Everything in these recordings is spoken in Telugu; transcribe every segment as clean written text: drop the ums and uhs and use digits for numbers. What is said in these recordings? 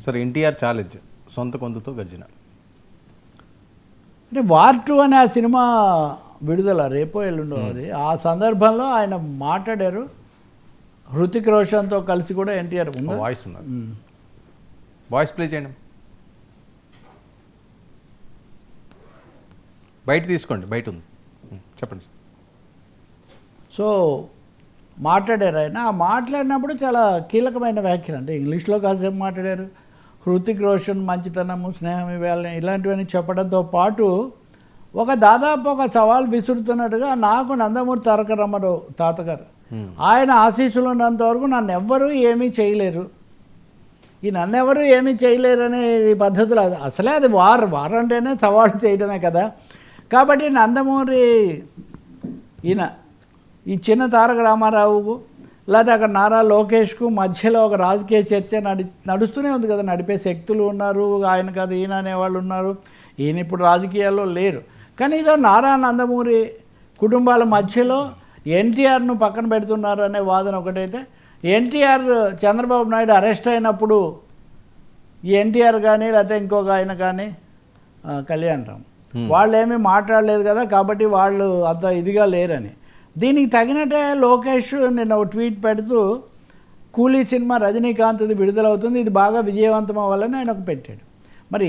సరే, ఎన్టీఆర్ ఛాలెంజ్ సొంత కొందుతో గర్జన. అంటే వార్ 2 అనే ఆ సినిమా విడుదల రేపో ఎల్లుండో అది. ఆ సందర్భంలో ఆయన మాట్లాడారు. హృతిక్ రోషన్తో కలిసి కూడా ఎన్టీఆర్ ఉంది. వాయిస్ ఉన్నారు, వాయిస్ ప్లే చేయండి. బయట తీసుకోండి, బయట ఉంది, చెప్పండి. సో మాట్లాడారు ఆయన. ఆ మాట్లాడినప్పుడు చాలా కీలకమైన వ్యాఖ్యలు, అంటే ఇంగ్లీష్లో కాసేపు మాట్లాడారు. హృతిక్ రోషన్ మంచితనము, స్నేహం ఇలాంటివన్నీ చెప్పడంతో పాటు దాదాపు ఒక సవాల్ విసురుతున్నట్టుగా నాకు నందమూరి తారక రామారావు తాతగారు ఆయన ఆశీస్సులు ఉన్నంత వరకు నన్ను ఎవ్వరూ ఏమీ చేయలేరు, నన్నెవరూ ఏమీ చేయలేరు అనే పద్ధతులు. అసలే అది వార్ అంటేనే సవాల్ చేయడమే కదా. కాబట్టి నందమూరి ఈ చిన్న తారక రామారావుకు లేదా అక్కడ నారా లోకేష్కు మధ్యలో ఒక రాజకీయ చర్చ నడుస్తూనే ఉంది కదా. నడిపే శక్తులు ఉన్నారు, ఆయన కదా ఈయన అనేవాళ్ళు ఉన్నారు. ఈయన ఇప్పుడు రాజకీయాల్లో లేరు. కానీ ఇదో నారా నందమూరి కుటుంబాల మధ్యలో ఎన్టీఆర్ను పక్కన పెడుతున్నారు అనే వాదన ఒకటైతే, ఎన్టీఆర్ చంద్రబాబు నాయుడు అరెస్ట్ అయినప్పుడు ఈ ఎన్టీఆర్ కానీ లేకపోతే ఇంకొక ఆయన కానీ కళ్యాణ్ రామ్ వాళ్ళు ఏమీ మాట్లాడలేదు కదా, కాబట్టి వాళ్ళు అంత ఇదిగా లేరని. దీనికి తగినట్టే లోకేష్ నిన్న ఒక ట్వీట్ పెడుతూ కూలీ సినిమా రజనీకాంత్ది విడుదలవుతుంది, ఇది బాగా విజయవంతం అవ్వాలని ఆయన ఒక పెట్టాడు. మరి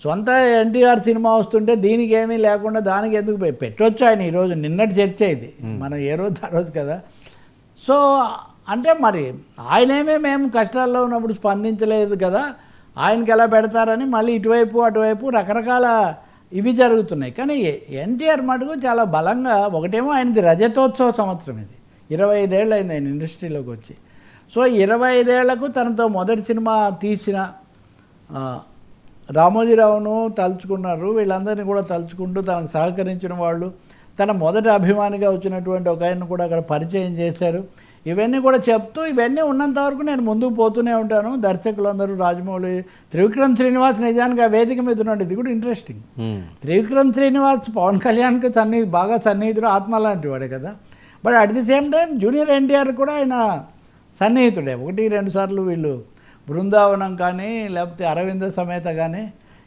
సొంత ఎన్టీఆర్ సినిమా వస్తుంటే దీనికి ఏమీ లేకుండా దానికి ఎందుకు పెట్టవచ్చు ఆయన? ఈరోజు నిన్నటి చర్చ ఇది, మనం ఏ రోజు ఆ రోజు కదా. సో అంటే మరి ఆయనేమే మేము కష్టాల్లో ఉన్నప్పుడు స్పందించలేదు కదా, ఆయనకి ఎలా పెడతారని మళ్ళీ ఇటువైపు అటువైపు రకరకాల ఇవి జరుగుతున్నాయి. కానీ ఎన్టీఆర్ మటుకు చాలా బలంగా, ఒకటేమో ఆయనది రజతోత్సవ సంవత్సరం, ఇది 25 ఏళ్ళు అయింది ఆయన ఇండస్ట్రీలోకి వచ్చి. సో 25 ఏళ్లకు తనతో మొదటి సినిమా తీసిన రామోజీరావును తలుచుకున్నారు. వీళ్ళందరినీ కూడా తలుచుకుంటూ తనకు సహకరించిన వాళ్ళు, తన మొదటి అభిమానిగా వచ్చినటువంటి ఒక ఆయన కూడా అక్కడ పరిచయం చేశారు. ఇవన్నీ కూడా చెప్తూ, ఇవన్నీ ఉన్నంత వరకు నేను ముందుకు పోతూనే ఉంటాను. దర్శకులందరూ రాజమౌళి, త్రివిక్రమ్ శ్రీనివాస్ నిజానికి ఆ వేదిక మీద ఉన్నాడు. ఇది కూడా ఇంట్రెస్టింగ్. త్రివిక్రమ్ శ్రీనివాస్ పవన్ కళ్యాణ్కి బాగా సన్నిహితుడు, ఆత్మ లాంటి వాడే కదా. But at the same time junior NTR కూడా ఆయన సన్నిహితుడే. 1-2 సార్లు వీళ్ళు బృందావనం కానీ లేకపోతే అరవింద సమేత కానీ,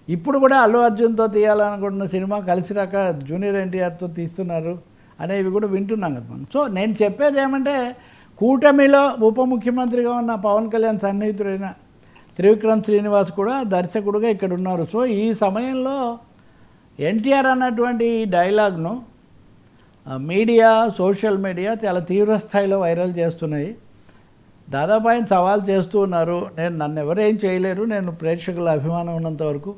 ఇప్పుడు కూడా అల్లు అర్జున్తో తీయాలనుకుంటున్న సినిమా కలిసి రాక జూనియర్ ఎన్టీఆర్తో తీస్తున్నారు అనేవి కూడా వింటున్నాం కదా మనం. సో నేను చెప్పేది ఏమంటే, కూటమిలో ఉప ముఖ్యమంత్రిగా ఉన్న పవన్ కళ్యాణ్ సన్నిహితుడైన త్రివిక్రమ్ శ్రీనివాస్ కూడా దర్శకుడుగా ఇక్కడ ఉన్నారు. సో ఈ సమయంలో ఎన్టీఆర్ అన్నటువంటి ఈ డైలాగ్ను మీడియా, సోషల్ మీడియా చాలా తీవ్ర స్థాయిలో వైరల్ చేస్తున్నాయి. దాదాపు ఆయన సవాల్ చేస్తూ ఉన్నారు, నన్ను ఎవరేం చేయలేరు, నేను ప్రేక్షకుల అభిమానం ఉన్నంత వరకు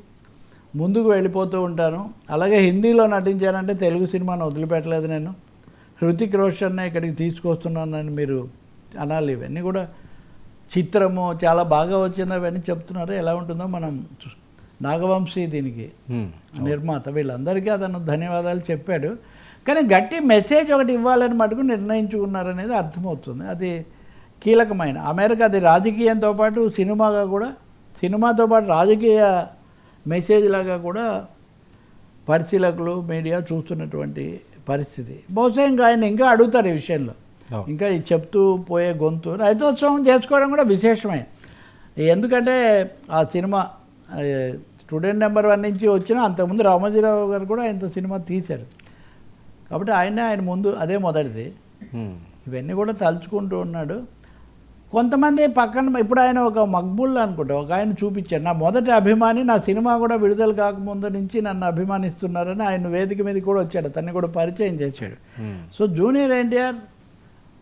ముందుకు వెళ్ళిపోతూ ఉంటాను. అలాగే హిందీలో నటించానంటే తెలుగు సినిమాను వదిలిపెట్టలేదు నేను, హృతిక్ రోషన్నే ఇక్కడికి తీసుకొస్తున్నానని మీరు అనాలి. ఇవన్నీ కూడా చిత్రము చాలా బాగా వచ్చింది అవన్నీ చెప్తున్నారు. ఎలా ఉంటుందో మనం నాగవంశీ దీనికి నిర్మాత, వీళ్ళందరికీ అతను ధన్యవాదాలు చెప్పాడు. కానీ గట్టి మెసేజ్ ఒకటి ఇవ్వాలని మటుకు నిర్ణయించుకున్నారనేది అర్థమవుతుంది. అది కీలకమైన అమెరికా, అది రాజకీయంతో పాటు సినిమాగా కూడా, సినిమాతో పాటు రాజకీయ మెసేజ్ లాగా కూడా పరిశీలకులు, మీడియా చూస్తున్నటువంటి పరిస్థితి. బహుశా ఇంకా ఆయన ఇంకా అడుగుతారు ఈ విషయంలో, ఇంకా చెప్తూ పోయే గొంతు. రజతోత్సవం చేసుకోవడం కూడా విశేషమే. ఎందుకంటే ఆ సినిమా స్టూడెంట్ నెంబర్ 1 నుంచి వచ్చిన, అంతకుముందు రామోజీరావు గారు కూడా ఆయనతో సినిమా తీశారు. కాబట్టి ఆయన ముందు అదే మొదటిది. ఇవన్నీ కూడా తలుచుకుంటూ ఉన్నాడు. కొంతమంది పక్కన ఇప్పుడు ఆయన ఒక మక్బుల్ అనుకుంటా ఒక ఆయన చూపించాడు, నా మొదటి అభిమాని, నా సినిమా కూడా విడుదల కాకముందు నుంచి నన్ను అభిమానిస్తున్నారని ఆయన వేదిక మీద కూడా వచ్చాడు, తన్ని కూడా పరిచయం చేశాడు. సో జూనియర్ ఎన్టీఆర్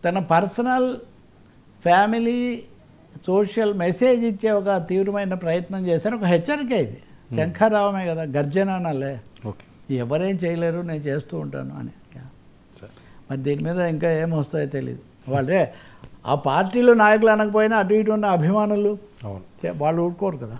తన పర్సనల్, ఫ్యామిలీ, సోషల్ మెసేజ్ ఇచ్చే ఒక తీవ్రమైన ప్రయత్నం చేశారు. ఒక హెచ్చరిక ఇది, శంఖారావమే కదా, గర్జన అనాలే, ఎవరేం చేయలేరు, నేను చేస్తూ ఉంటాను అని. మరి దీని మీద ఇంకా ఏమొస్తాయో తెలియదు. వాళ్ళే ఆ పార్టీలో నాయకులు అనకపోయినా అటు ఇటు ఉన్న అభిమానులు వాళ్ళు ఊరుకోరు కదా.